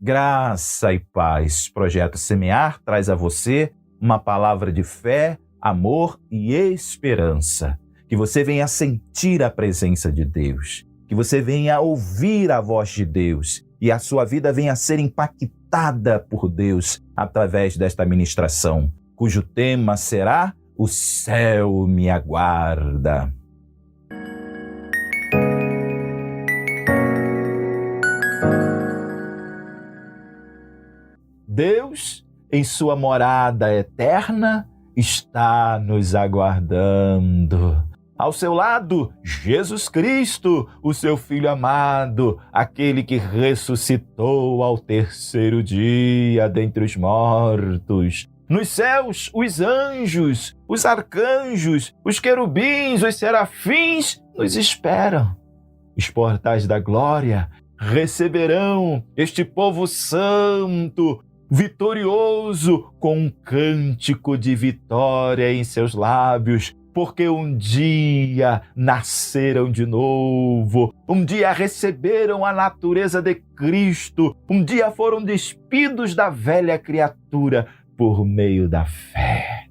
Graça e paz. Projeto Semear traz a você uma palavra de fé, amor e esperança. Que você venha sentir a presença de Deus, que você venha ouvir a voz de Deus e a sua vida venha a ser impactada por Deus através desta ministração, cujo tema será O Céu Me Aguarda. Deus, em sua morada eterna, está nos aguardando. Ao seu lado, Jesus Cristo, o seu Filho amado, aquele que ressuscitou ao terceiro dia dentre os mortos. Nos céus, os anjos, os arcanjos, os querubins, os serafins nos esperam. Os portais da glória receberão este povo santo, vitorioso, com um cântico de vitória em seus lábios, porque um dia nasceram de novo, um dia receberam a natureza de Cristo, um dia foram despidos da velha criatura por meio da fé.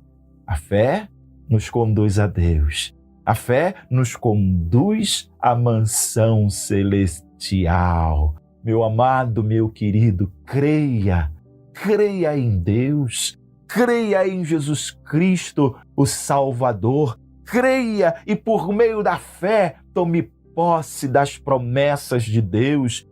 A fé nos conduz a Deus. A fé nos conduz à mansão celestial. Meu amado, meu querido, creia em Deus, creia em Jesus Cristo, o Salvador, creia e por meio da fé tome posse das promessas de Deus.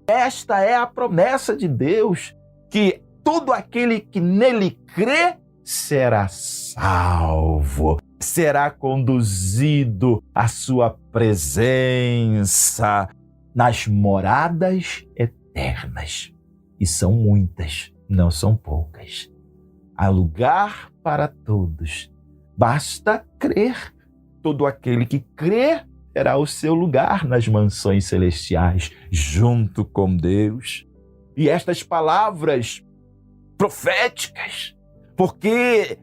Esta é a promessa de Deus, que todo aquele que nele crê será salvo, será conduzido à sua presença nas moradas eternas. E são muitas, não são poucas. Há lugar para todos. Basta crer. Todo aquele que crê terá o seu lugar nas mansões celestiais, junto com Deus. E estas palavras proféticas, porque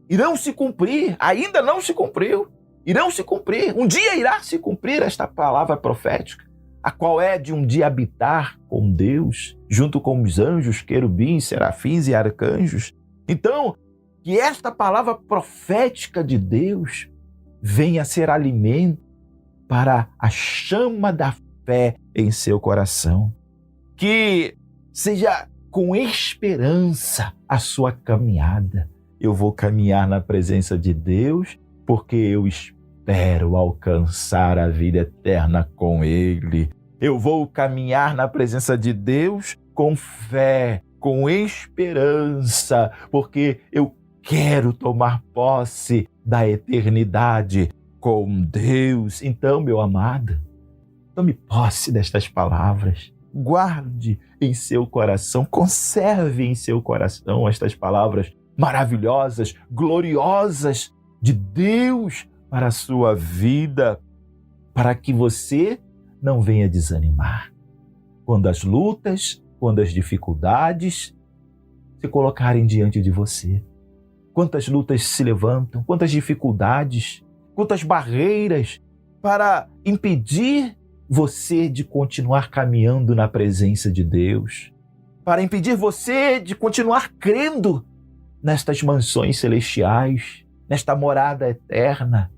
irão se cumprir, ainda não se cumpriu, irão se cumprir. Um dia irá se cumprir esta palavra profética, a qual é de um dia habitar com Deus, junto com os anjos, querubins, serafins e arcanjos. Então, que esta palavra profética de Deus venha a ser alimento para a chama da fé em seu coração. Que seja com esperança a sua caminhada. Eu vou caminhar na presença de Deus porque eu espero alcançar a vida eterna com Ele. Eu vou caminhar na presença de Deus com fé, com esperança, porque eu quero tomar posse da eternidade com Deus. Então, meu amado, tome posse destas palavras. Guarde em seu coração, conserve em seu coração estas palavras maravilhosas, gloriosas de Deus para a sua vida, para que você não venha desanimar. Quando as lutas, quando as dificuldades se colocarem diante de você, quantas lutas se levantam, quantas dificuldades, quantas barreiras para impedir você de continuar caminhando na presença de Deus, para impedir você de continuar crendo nestas mansões celestiais, nesta morada eterna.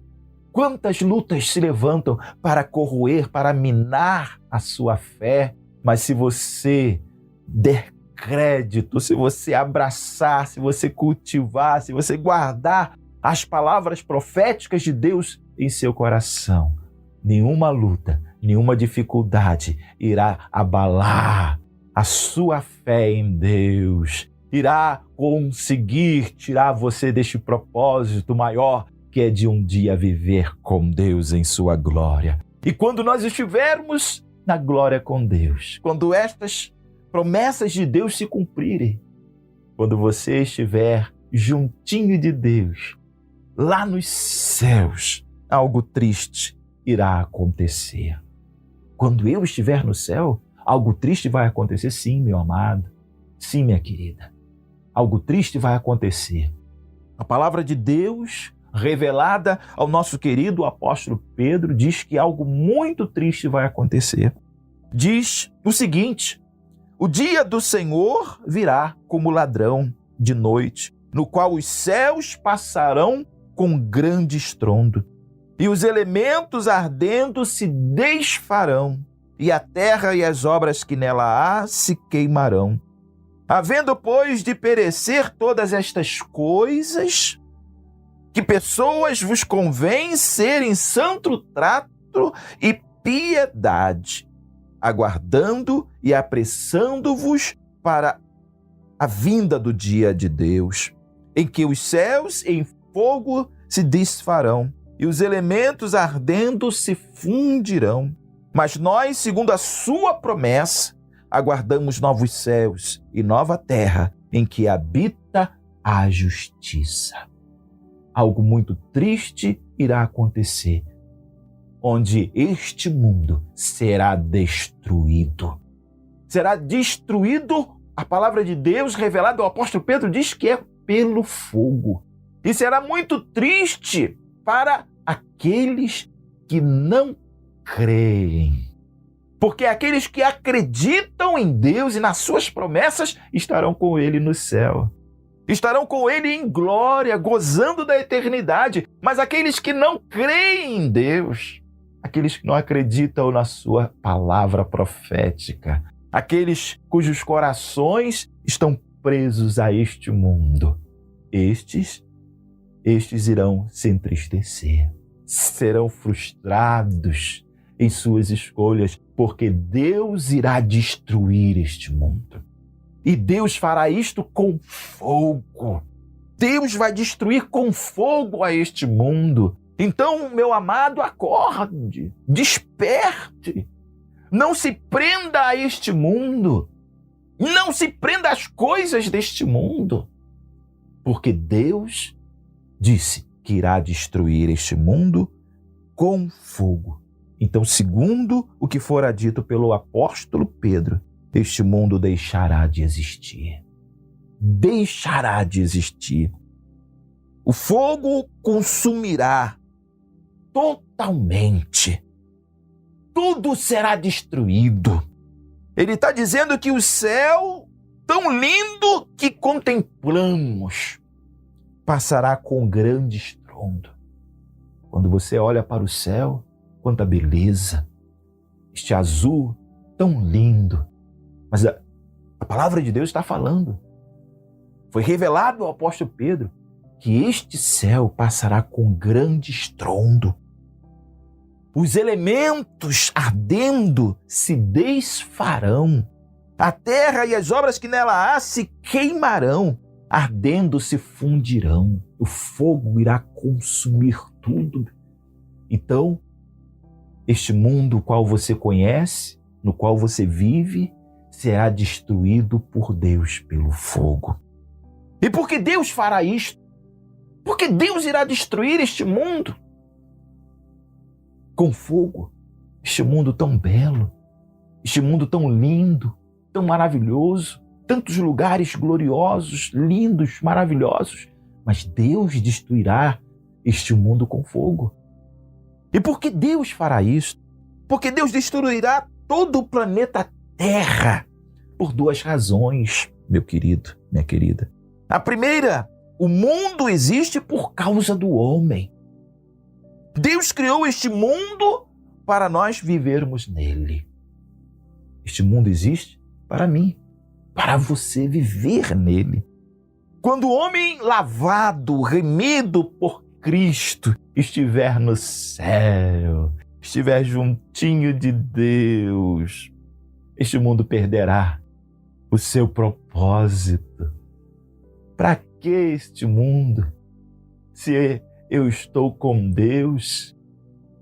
Quantas lutas se levantam para corroer, para minar a sua fé, mas se você der crédito, se você abraçar, se você cultivar, se você guardar as palavras proféticas de Deus em seu coração, nenhuma luta, nenhuma dificuldade irá abalar a sua fé em Deus, irá conseguir tirar você deste propósito maior, que é de um dia viver com Deus em sua glória. E quando nós estivermos na glória com Deus, quando estas promessas de Deus se cumprirem, quando você estiver juntinho de Deus, lá nos céus, algo triste irá acontecer. Quando eu estiver no céu, algo triste vai acontecer, sim, meu amado, sim, minha querida. Algo triste vai acontecer. A palavra de Deus, revelada ao nosso querido apóstolo Pedro, diz que algo muito triste vai acontecer. Diz o seguinte: O dia do Senhor virá como ladrão de noite, no qual os céus passarão com grande estrondo, e os elementos ardendo se desfarão, e a terra e as obras que nela há se queimarão. Havendo, pois, de perecer todas estas coisas, que pessoas vos convém serem santo trato e piedade, aguardando e apressando-vos para a vinda do dia de Deus, em que os céus em fogo se desfarão e os elementos ardendo se fundirão. Mas nós, segundo a sua promessa, aguardamos novos céus e nova terra em que habita a justiça. Algo muito triste irá acontecer, onde este mundo será destruído. Será destruído, a palavra de Deus revelada, o apóstolo Pedro diz que é pelo fogo. E será muito triste para aqueles que não creem. Porque aqueles que acreditam em Deus e nas suas promessas estarão com Ele no céu. Estarão com Ele em glória, gozando da eternidade. Mas aqueles que não creem em Deus, aqueles que não acreditam na sua palavra profética, aqueles cujos corações estão presos a este mundo, estes irão se entristecer, serão frustrados em suas escolhas, porque Deus irá destruir este mundo. E Deus fará isto com fogo. Deus vai destruir com fogo a este mundo. Então, meu amado, acorde, desperte. Não se prenda a este mundo. Não se prenda às coisas deste mundo. Porque Deus disse que irá destruir este mundo com fogo. Então, segundo o que fora dito pelo apóstolo Pedro, este mundo deixará de existir. Deixará de existir. O fogo consumirá totalmente. Tudo será destruído. Ele está dizendo que o céu, tão lindo que contemplamos, passará com grande estrondo. Quando você olha para o céu, quanta beleza, este azul tão lindo. Mas a palavra de Deus está falando. Foi revelado ao apóstolo Pedro que este céu passará com grande estrondo. Os elementos ardendo se desfarão. A terra e as obras que nela há se queimarão. Ardendo se fundirão. O fogo irá consumir tudo. Então, este mundo o qual você conhece, no qual você vive, será destruído por Deus pelo fogo. E por que Deus fará isto? Porque Deus irá destruir este mundo com fogo. Este mundo tão belo, este mundo tão lindo, tão maravilhoso, tantos lugares gloriosos, lindos, maravilhosos. Mas Deus destruirá este mundo com fogo. E por que Deus fará isso? Porque Deus destruirá todo o planeta Terra por duas razões, meu querido, minha querida. A primeira, o mundo existe por causa do homem. Deus criou este mundo para nós vivermos nele. Este mundo existe para mim, para você viver nele. Quando o homem lavado, remido por Cristo, estiver no céu, estiver juntinho de Deus, este mundo perderá o seu propósito. Para que este mundo? Se eu estou com Deus,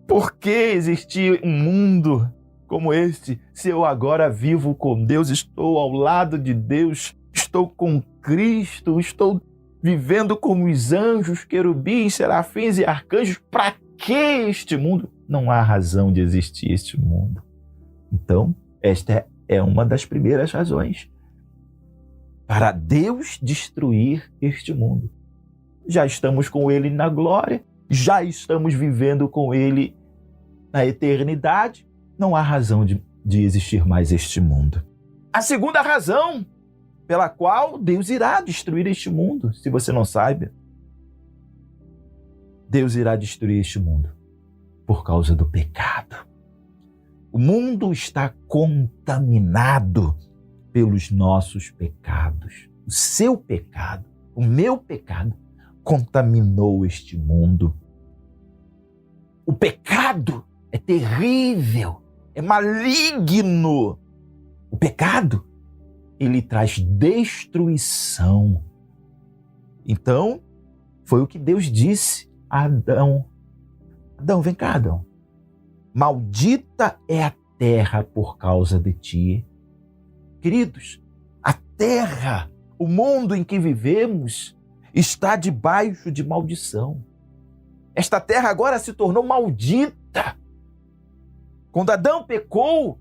por que existir um mundo como este? Se eu agora vivo com Deus, estou ao lado de Deus, estou com Cristo, estou vivendo como os anjos, querubins, serafins e arcanjos. Para que este mundo? Não há razão de existir este mundo. Então, esta é uma das primeiras razões para Deus destruir este mundo. Já estamos com Ele na glória, já estamos vivendo com Ele na eternidade, não há razão de existir mais este mundo. a segunda razão pela qual Deus irá destruir este mundo, se você não sabe. Deus irá destruir este mundo por causa do pecado. O mundo está contaminado pelos nossos pecados. O seu pecado, o meu pecado, contaminou este mundo. O pecado é terrível, é maligno. O pecado, ele traz destruição. Então, foi o que Deus disse a Adão. Adão, vem cá, Adão. Maldita é a terra por causa de ti. Queridos, a terra, o mundo em que vivemos, está debaixo de maldição. Esta terra agora se tornou maldita. Quando Adão pecou,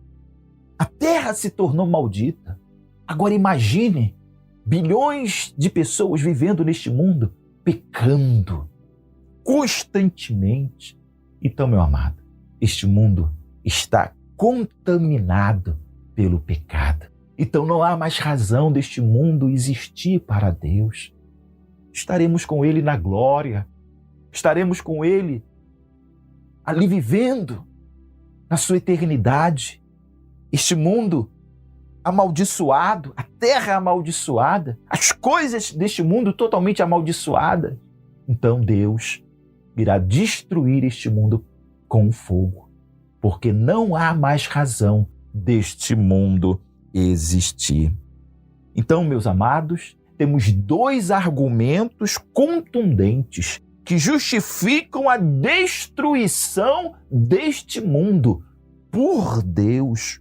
a terra se tornou maldita. Agora imagine bilhões de pessoas vivendo neste mundo, pecando constantemente. Então, meu amado, este mundo está contaminado pelo pecado. Então não há mais razão deste mundo existir para Deus. Estaremos com Ele na glória. Estaremos com Ele ali vivendo na sua eternidade. Este mundo amaldiçoado, a terra amaldiçoada, as coisas deste mundo totalmente amaldiçoadas. Então Deus irá destruir este mundo com fogo, porque não há mais razão deste mundo existir. Então, meus amados, temos dois argumentos contundentes que justificam a destruição deste mundo por Deus.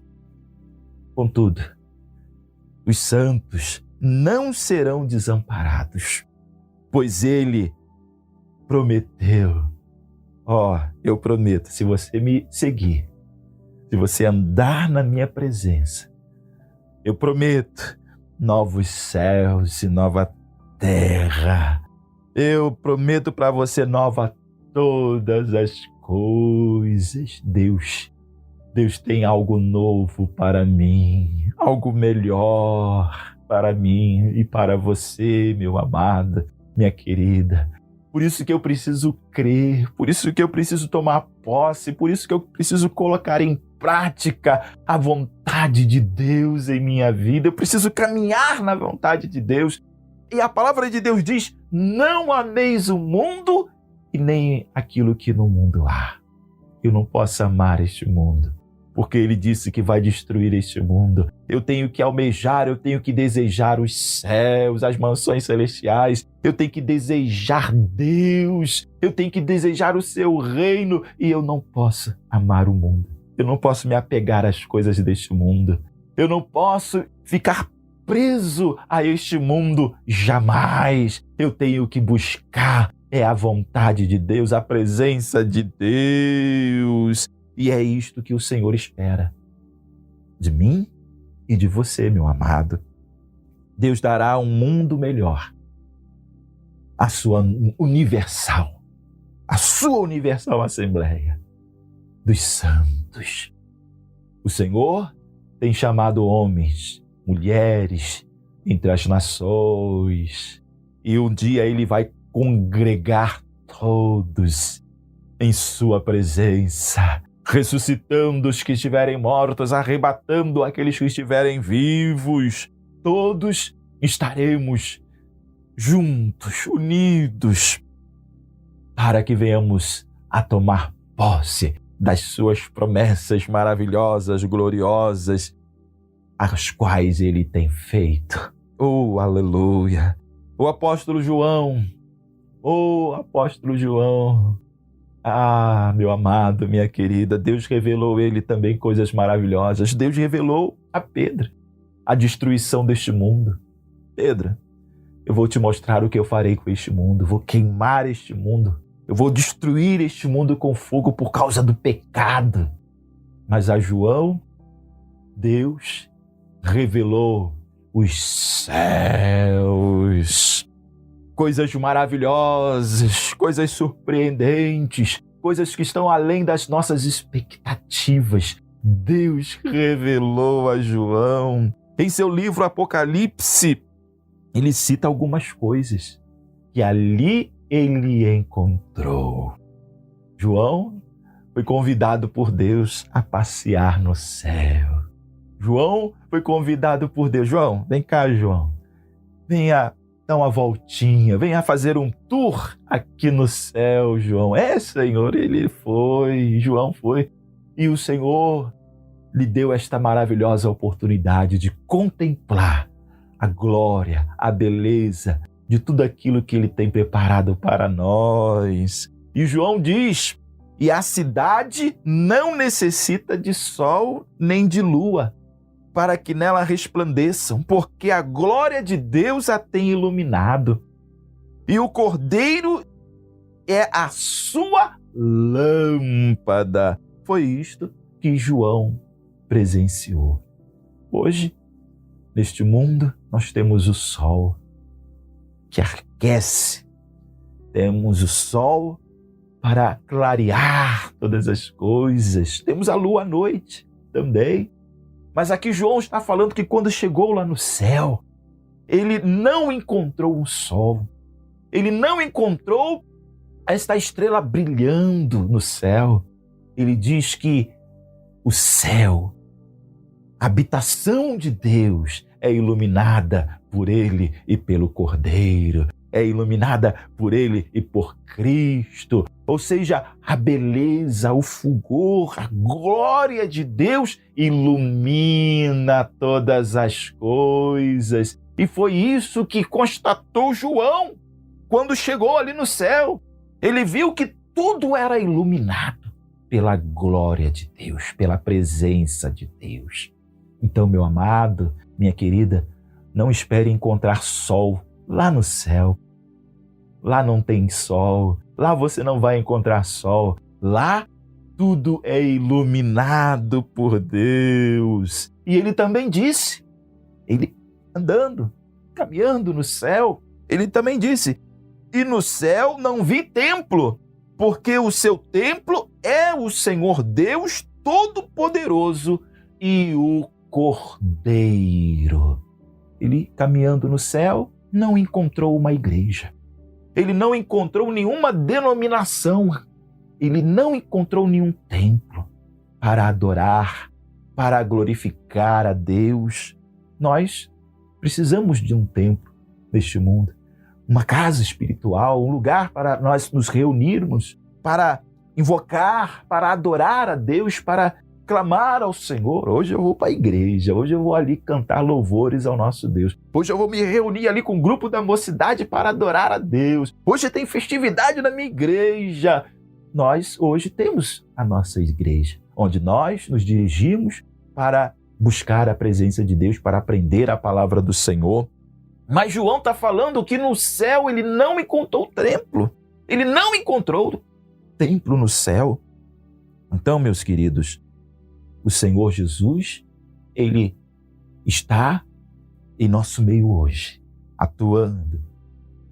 Contudo, os santos não serão desamparados, pois Ele prometeu. Eu prometo, se você me seguir, se você andar na minha presença, eu prometo novos céus e nova terra. Eu prometo para você nova todas as coisas. Deus tem algo novo para mim, algo melhor para mim e para você, meu amado, minha querida. Por isso que eu preciso crer, por isso que eu preciso tomar posse, por isso que eu preciso colocar em prática a vontade de Deus em minha vida. Eu preciso caminhar na vontade de Deus. E a palavra de Deus diz: não ameis o mundo e nem aquilo que no mundo há. Eu não posso amar este mundo, porque Ele disse que vai destruir este mundo. Eu tenho que almejar, eu tenho que desejar os céus, as mansões celestiais. Eu tenho que desejar Deus, eu tenho que desejar o seu reino. E eu não posso amar o mundo. Eu não posso me apegar às coisas deste mundo. Eu não posso ficar preso a este mundo jamais. Eu tenho que buscar a vontade de Deus, a presença de Deus. E é isto que o Senhor espera de mim e de você, meu amado. Deus dará um mundo melhor. A sua universal Assembleia dos Santos. O Senhor tem chamado homens, mulheres, entre as nações, e um dia Ele vai congregar todos em sua presença, ressuscitando os que estiverem mortos, arrebatando aqueles que estiverem vivos. Todos estaremos juntos, unidos, para que venhamos a tomar posse das suas promessas maravilhosas, gloriosas, as quais Ele tem feito. Oh, aleluia! O apóstolo João, meu amado, minha querida, Deus revelou ele também coisas maravilhosas. Deus revelou a Pedro a destruição deste mundo. Pedro, eu vou te mostrar o que eu farei com este mundo. Vou queimar este mundo. Eu vou destruir este mundo com fogo por causa do pecado. Mas a João, Deus revelou os céus. Coisas maravilhosas, coisas surpreendentes, coisas que estão além das nossas expectativas. Deus revelou a João Em seu livro Apocalipse, ele cita algumas coisas que ali ele encontrou. João foi convidado por Deus a passear no céu. João foi convidado por Deus. João, vem cá, João. Venha dar uma voltinha, venha fazer um tour aqui no céu, João. Senhor, João foi. E o Senhor lhe deu esta maravilhosa oportunidade de contemplar a glória, a beleza de tudo aquilo que ele tem preparado para nós. E João diz: e a cidade não necessita de sol nem de lua, para que nela resplandeçam, porque a glória de Deus a tem iluminado. E o Cordeiro é a sua lâmpada. Foi isto que João presenciou. Hoje, neste mundo, nós temos o sol que aquece. Temos o sol para clarear todas as coisas. Temos a lua à noite também. Mas aqui João está falando que quando chegou lá no céu, ele não encontrou um sol. Ele não encontrou esta estrela brilhando no céu. Ele diz que o céu, a habitação de Deus, é iluminada por ele e pelo Cordeiro. É iluminada por ele e por Cristo. Ou seja, a beleza, o fulgor, a glória de Deus ilumina todas as coisas. E foi isso que constatou João quando chegou ali no céu. Ele viu que tudo era iluminado pela glória de Deus, pela presença de Deus. Então, meu amado, minha querida, não espere encontrar sol lá no céu. Lá não tem sol, lá você não vai encontrar sol. Lá tudo é iluminado por Deus. E ele também disse, ele andando, caminhando no céu, ele também disse: e no céu não vi templo, porque o seu templo é o Senhor Deus Todo-Poderoso e o Cordeiro. Ele, caminhando no céu, não encontrou uma igreja. Ele não encontrou nenhuma denominação. Ele não encontrou nenhum templo para adorar, para glorificar a Deus. Nós precisamos de um templo neste mundo, uma casa espiritual, um lugar para nós nos reunirmos, para invocar, para adorar a Deus, para clamar ao Senhor. Hoje eu vou para a igreja, hoje eu vou ali cantar louvores ao nosso Deus. Hoje eu vou me reunir ali com o grupo da mocidade para adorar a Deus. Hoje tem festividade na minha igreja. Nós hoje temos a nossa igreja, onde nós nos dirigimos para buscar a presença de Deus, para aprender a palavra do Senhor. Mas João está falando que no céu ele não encontrou templo. Ele não encontrou templo no céu. Então, meus queridos, o Senhor Jesus, ele está em nosso meio hoje, atuando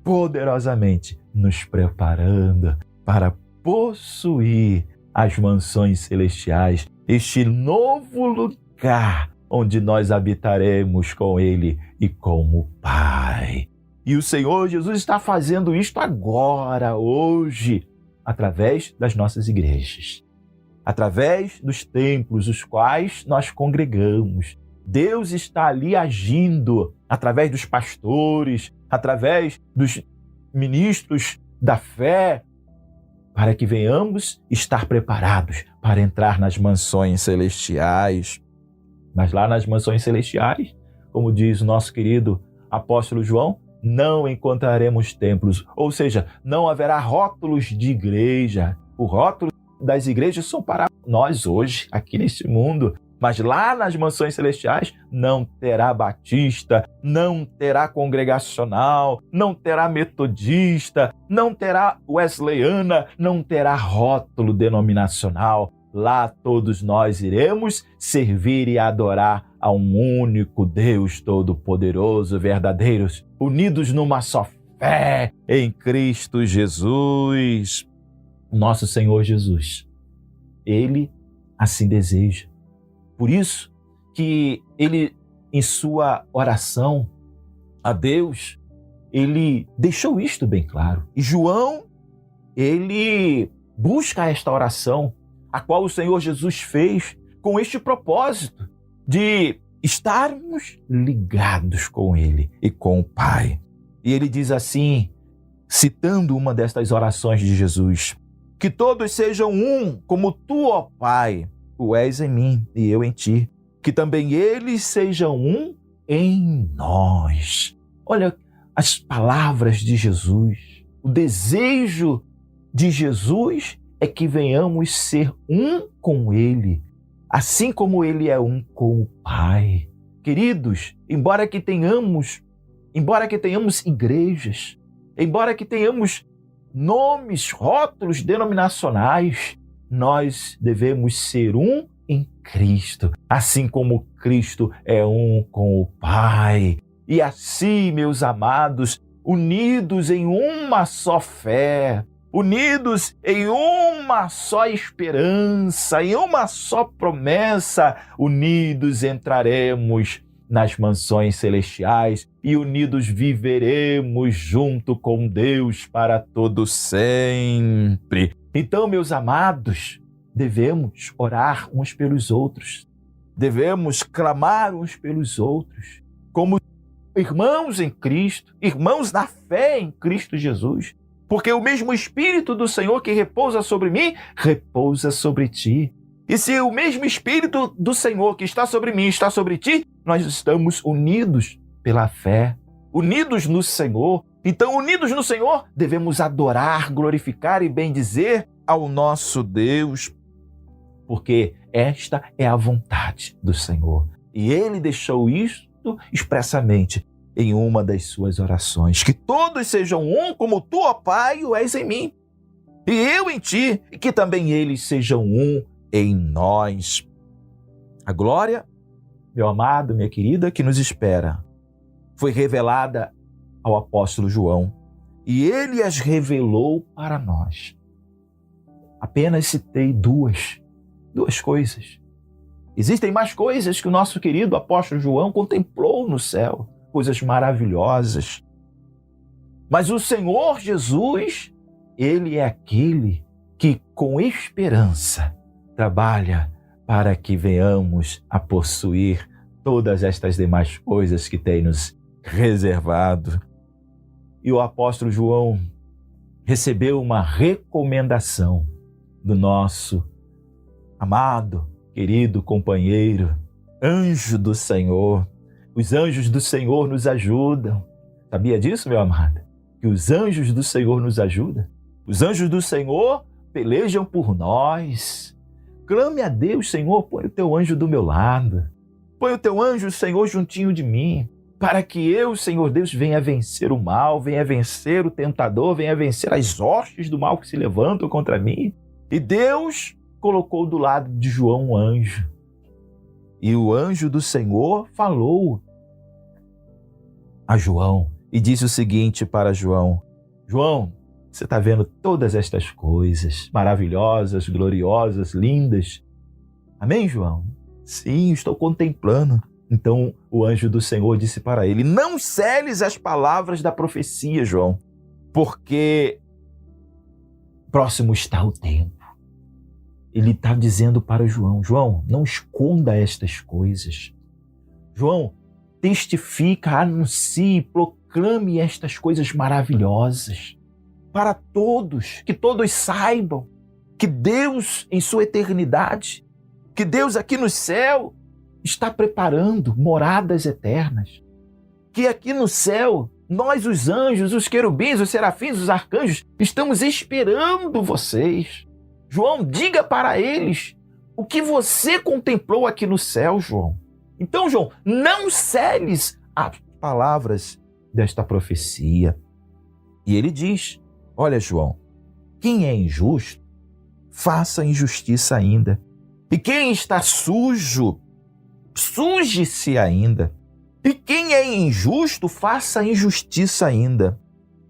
poderosamente, nos preparando para possuir as mansões celestiais, este novo lugar onde nós habitaremos com ele e com o Pai. E o Senhor Jesus está fazendo isto agora, hoje, através das nossas igrejas, através dos templos os quais nós congregamos. Deus está ali agindo através dos pastores, através dos ministros da fé, para que venhamos estar preparados para entrar nas mansões celestiais. Mas lá nas mansões celestiais, como diz o nosso querido apóstolo João, não encontraremos templos, ou seja, não haverá rótulos de igreja. O rótulo das igrejas são para nós hoje, aqui neste mundo. Mas lá nas mansões celestiais não terá batista, não terá congregacional, não terá metodista, não terá wesleyana, não terá rótulo denominacional. Lá todos nós iremos servir e adorar a um único Deus Todo-Poderoso, verdadeiros, unidos numa só fé em Cristo Jesus. Nosso Senhor Jesus, Ele assim deseja. Por isso que Ele em sua oração a Deus, ele deixou isto bem claro. E João, ele busca esta oração, a qual o Senhor Jesus fez com este propósito de estarmos ligados com Ele e com o Pai. E ele diz assim, citando uma destas orações de Jesus, que todos sejam um, como tu, ó Pai, tu és em mim e eu em ti, que também eles sejam um em nós. Olha as palavras de Jesus. O desejo de Jesus é que venhamos ser um com Ele, assim como Ele é um com o Pai. Queridos, embora que tenhamos igrejas, embora que tenhamos nomes, rótulos denominacionais, nós devemos ser um em Cristo, assim como Cristo é um com o Pai. E assim, meus amados, unidos em uma só fé, unidos em uma só esperança, em uma só promessa, unidos entraremos nas mansões celestiais e unidos viveremos junto com Deus para todo sempre. Então, meus amados, devemos orar uns pelos outros, devemos clamar uns pelos outros, como irmãos em Cristo, irmãos na fé em Cristo Jesus, porque o mesmo Espírito do Senhor que repousa sobre mim, repousa sobre ti. E se o mesmo Espírito do Senhor que está sobre mim está sobre ti, nós estamos unidos pela fé, unidos no Senhor. Então, unidos no Senhor, devemos adorar, glorificar e bendizer ao nosso Deus, porque esta é a vontade do Senhor. E Ele deixou isto expressamente em uma das suas orações, que todos sejam um, como tu, ó Pai, o és em mim, e eu em ti, e que também eles sejam um em nós. A glória, meu amado, minha querida, que nos espera, foi revelada ao apóstolo João, e ele as revelou para nós. Apenas citei duas coisas. Existem mais coisas que o nosso querido apóstolo João contemplou no céu, coisas maravilhosas. Mas o Senhor Jesus, Ele é aquele que com esperança trabalha para que venhamos a possuir todas estas demais coisas que tem nos reservado. E o apóstolo João recebeu uma recomendação do nosso amado, querido companheiro, anjo do Senhor. Os anjos do Senhor nos ajudam. Sabia disso, meu amado? Que os anjos do Senhor nos ajudam. Os anjos do Senhor pelejam por nós. Clame a Deus, Senhor, põe o teu anjo do meu lado. Põe o teu anjo, Senhor, juntinho de mim, para que eu, Senhor Deus, venha vencer o mal, venha vencer o tentador, venha vencer as hostes do mal que se levantam contra mim. E Deus colocou do lado de João um anjo. E o anjo do Senhor falou a João e disse o seguinte para João: João, você está vendo todas estas coisas maravilhosas, gloriosas, lindas? Amém, João? Sim, estou contemplando. Então o anjo do Senhor disse para ele: não celes as palavras da profecia, João, porque próximo está o tempo. Ele está dizendo para João: João, não esconda estas coisas. João, testifica, anuncie, proclame estas coisas maravilhosas para todos, que todos saibam que Deus, em sua eternidade, que Deus aqui no céu está preparando moradas eternas. Que aqui no céu, nós, os anjos, os querubins, os serafins, os arcanjos, estamos esperando vocês. João, diga para eles o que você contemplou aqui no céu, João. Então, João, não celes as palavras desta profecia. E ele diz: olha, João, quem é injusto, faça injustiça ainda. E quem está sujo, suje-se ainda. E quem é injusto, faça injustiça ainda.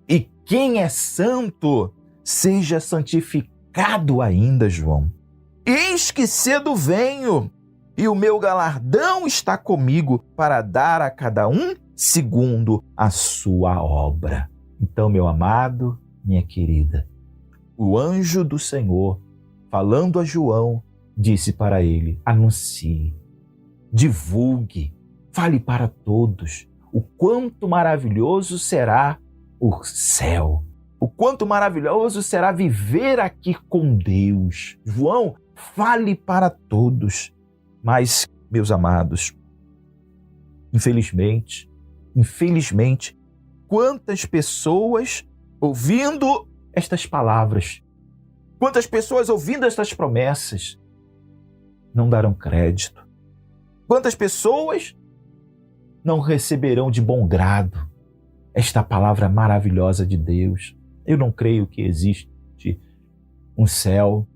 E quem é santo, seja santificado ainda, João. Eis que cedo venho, e o meu galardão está comigo para dar a cada um segundo a sua obra. Então, meu amado, minha querida, o anjo do Senhor, falando a João, disse para ele: anuncie, divulgue, fale para todos o quanto maravilhoso será o céu, o quanto maravilhoso será viver aqui com Deus. João, fale para todos. Mas, meus amados, infelizmente, quantas pessoas ouvindo estas palavras, quantas pessoas ouvindo estas promessas não darão crédito? Quantas pessoas não receberão de bom grado esta palavra maravilhosa de Deus? Eu não creio que existe um céu,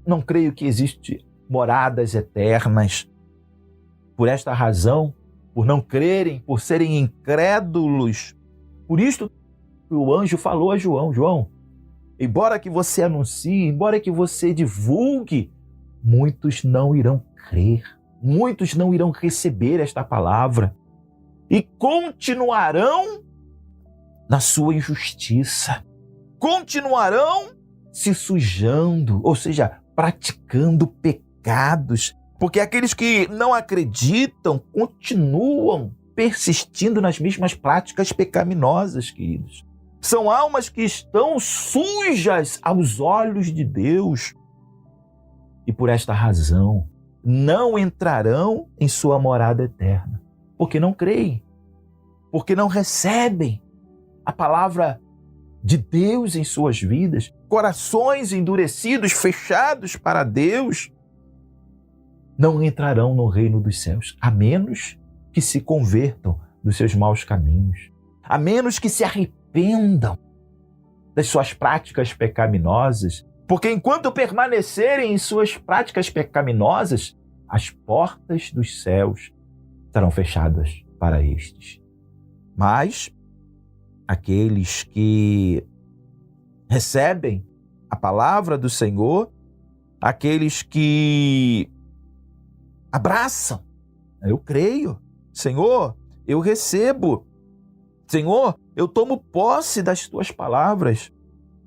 não creio que existe moradas eternas. Por esta razão, por não crerem, por serem incrédulos, por isto o anjo falou a João: João, embora que você anuncie, embora que você divulgue, muitos não irão crer, muitos não irão receber esta palavra e continuarão na sua injustiça, continuarão se sujando, ou seja, praticando pecados, porque aqueles que não acreditam continuam persistindo nas mesmas práticas pecaminosas, queridos. São almas que estão sujas aos olhos de Deus e por esta razão não entrarão em sua morada eterna, porque não creem, porque não recebem a palavra de Deus em suas vidas. Corações endurecidos, fechados para Deus, não entrarão no reino dos céus, a menos que se convertam dos seus maus caminhos, a menos que se arrependam das suas práticas pecaminosas, porque enquanto permanecerem em suas práticas pecaminosas, as portas dos céus estarão fechadas para estes. Mas aqueles que recebem a palavra do Senhor, aqueles que abraçam, eu creio, Senhor, eu recebo, Senhor, eu tomo posse das tuas palavras,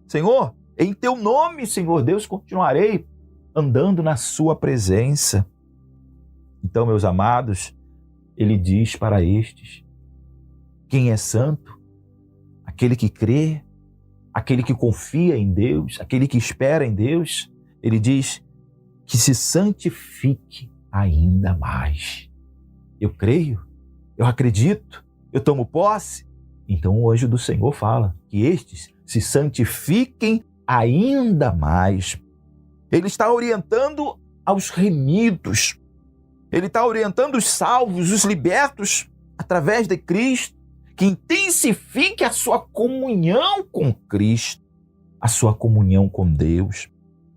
Senhor, em teu nome, Senhor Deus, continuarei andando na sua presença. Então, meus amados, ele diz para estes: quem é santo? Aquele que crê, aquele que confia em Deus, aquele que espera em Deus. Ele diz que se santifique ainda mais. Eu creio, eu acredito, eu tomo posse. Então o anjo do Senhor fala que estes se santifiquem ainda mais. Ele está orientando aos remidos. Ele está orientando os salvos, os libertos através de Cristo, que intensifique a sua comunhão com Cristo, a sua comunhão com Deus,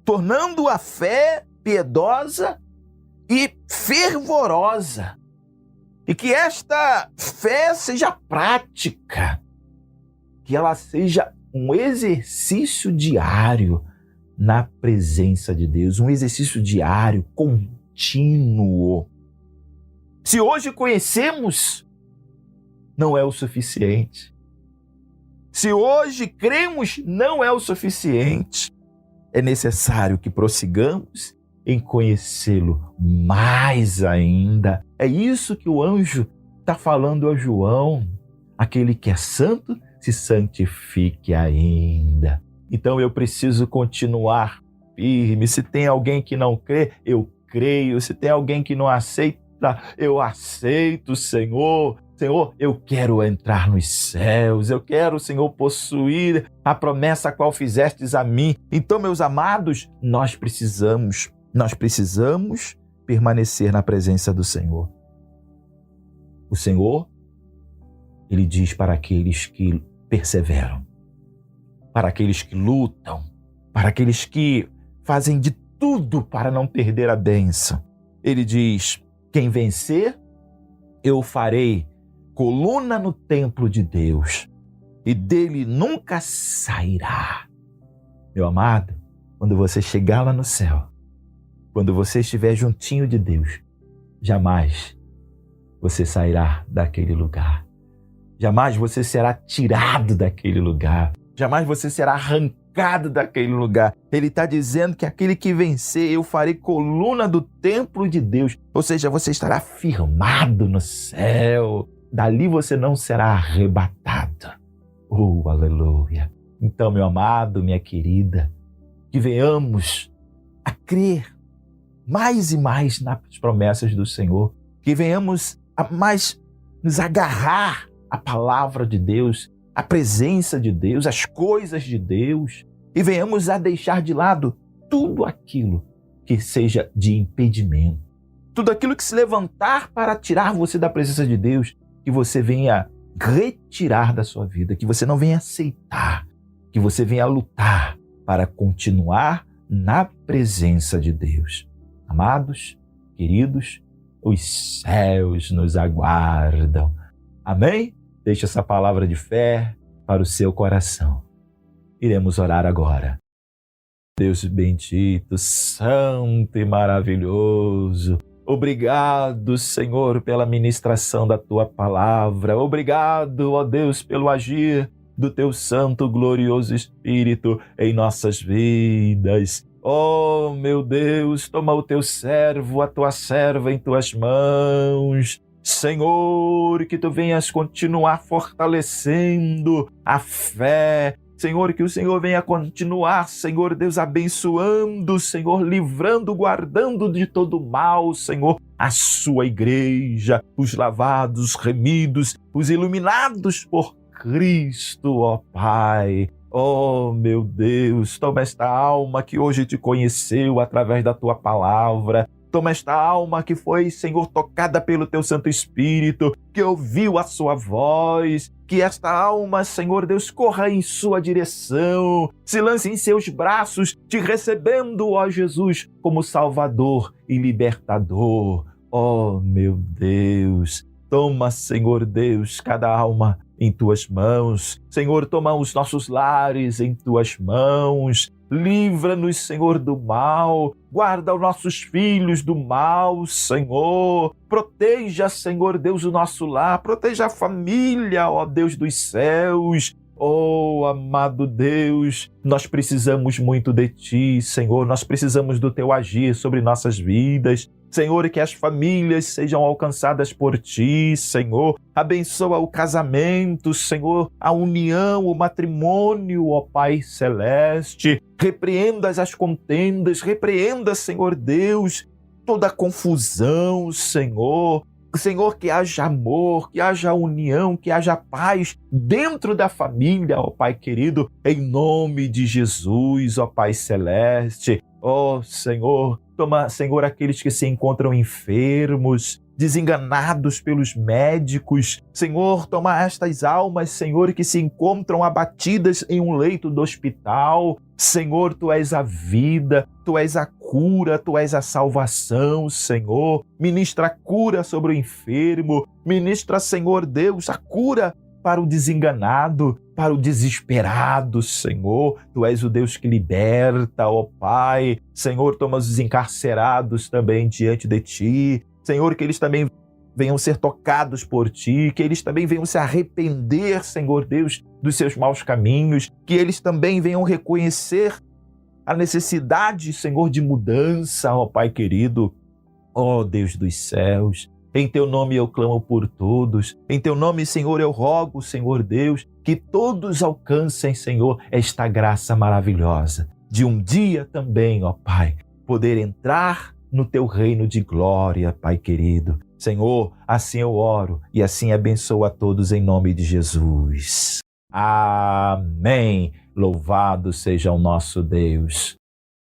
tornando a fé piedosa e fervorosa. E que esta fé seja prática, que ela seja um exercício diário na presença de Deus, um exercício diário, contínuo. Se hoje conhecemos, não é o suficiente. Se hoje cremos, não é o suficiente. É necessário que prossigamos em conhecê-lo mais ainda. É isso que o anjo está falando a João. Aquele que é santo, se santifique ainda. Então eu preciso continuar firme. Se tem alguém que não crê, eu creio. Se tem alguém que não aceita, eu aceito, Senhor. Senhor, eu quero entrar nos céus, eu quero, Senhor, possuir a promessa a qual fizestes a mim. Então, meus amados, nós precisamos permanecer na presença do Senhor. O Senhor, Ele diz para aqueles que perseveram, para aqueles que lutam, para aqueles que fazem de tudo para não perder a bênção. Ele diz: quem vencer, eu farei coluna no templo de Deus, e dele nunca sairá. Meu amado, quando você chegar lá no céu, quando você estiver juntinho de Deus, jamais você sairá daquele lugar. Jamais você será tirado daquele lugar. Jamais você será arrancado daquele lugar. Ele está dizendo que aquele que vencer, eu farei coluna do templo de Deus. Ou seja, você estará firmado no céu. Dali você não será arrebatado. Oh, aleluia! Então, meu amado, minha querida, que venhamos a crer mais e mais nas promessas do Senhor. Que venhamos a mais nos agarrar à palavra de Deus, à presença de Deus, às coisas de Deus, e venhamos a deixar de lado tudo aquilo que seja de impedimento, tudo aquilo que se levantar para tirar você da presença de Deus, que você venha retirar da sua vida, que você não venha aceitar, que você venha lutar para continuar na presença de Deus. Amados, queridos, os céus nos aguardam. Amém? Deixe essa palavra de fé para o seu coração. Iremos orar agora. Deus bendito, santo e maravilhoso, obrigado, Senhor, pela ministração da Tua palavra. Obrigado, ó Deus, pelo agir do Teu santo, glorioso Espírito em nossas vidas. Oh, meu Deus, toma o Teu servo, a Tua serva em Tuas mãos. Senhor, que Tu venhas continuar fortalecendo a fé. Senhor, que o Senhor venha continuar, Senhor Deus, abençoando, Senhor, livrando, guardando de todo mal, Senhor, a sua igreja, os lavados, remidos, os iluminados por Cristo, ó Pai. Oh, meu Deus, toma esta alma que hoje te conheceu através da Tua palavra. Toma esta alma que foi, Senhor, tocada pelo Teu Santo Espírito, que ouviu a Sua voz, que esta alma, Senhor Deus, corra em Sua direção, se lance em Seus braços, te recebendo, ó Jesus, como Salvador e Libertador. Oh, meu Deus, toma, Senhor Deus, cada alma em Tuas mãos. Senhor, toma os nossos lares em Tuas mãos. Livra-nos, Senhor, do mal. Guarda os nossos filhos do mal, Senhor. Proteja, Senhor Deus, o nosso lar. Proteja a família, ó Deus dos céus. Oh, amado Deus, nós precisamos muito de Ti, Senhor. Nós precisamos do Teu agir sobre nossas vidas. Senhor, que as famílias sejam alcançadas por Ti, Senhor. Abençoa o casamento, Senhor, a união, o matrimônio, ó Pai Celeste. Repreenda as contendas, repreenda, Senhor Deus, toda a confusão, Senhor. Senhor, que haja amor, que haja união, que haja paz dentro da família, ó Pai querido, em nome de Jesus, ó Pai Celeste. Ó Senhor, toma, Senhor, aqueles que se encontram enfermos, desenganados pelos médicos. Senhor, toma estas almas, Senhor, que se encontram abatidas em um leito do hospital. Senhor, Tu és a vida, Tu és a cura, Tu és a salvação, Senhor. Ministra a cura sobre o enfermo. Ministra, Senhor Deus, a cura para o desenganado, para o desesperado, Senhor. Tu és o Deus que liberta, ó Pai. Senhor, toma os encarcerados também diante de Ti. Senhor, que eles também venham ser tocados por Ti, que eles também venham se arrepender, Senhor Deus, dos seus maus caminhos, que eles também venham reconhecer a necessidade, Senhor, de mudança, ó Pai querido. Ó Deus dos céus, em Teu nome eu clamo por todos. Em Teu nome, Senhor, eu rogo, Senhor Deus, que todos alcancem, Senhor, esta graça maravilhosa de um dia também, ó Pai, poder entrar no Teu reino de glória, Pai querido. Senhor, assim eu oro e assim abençoo a todos em nome de Jesus. Amém. Louvado seja o nosso Deus.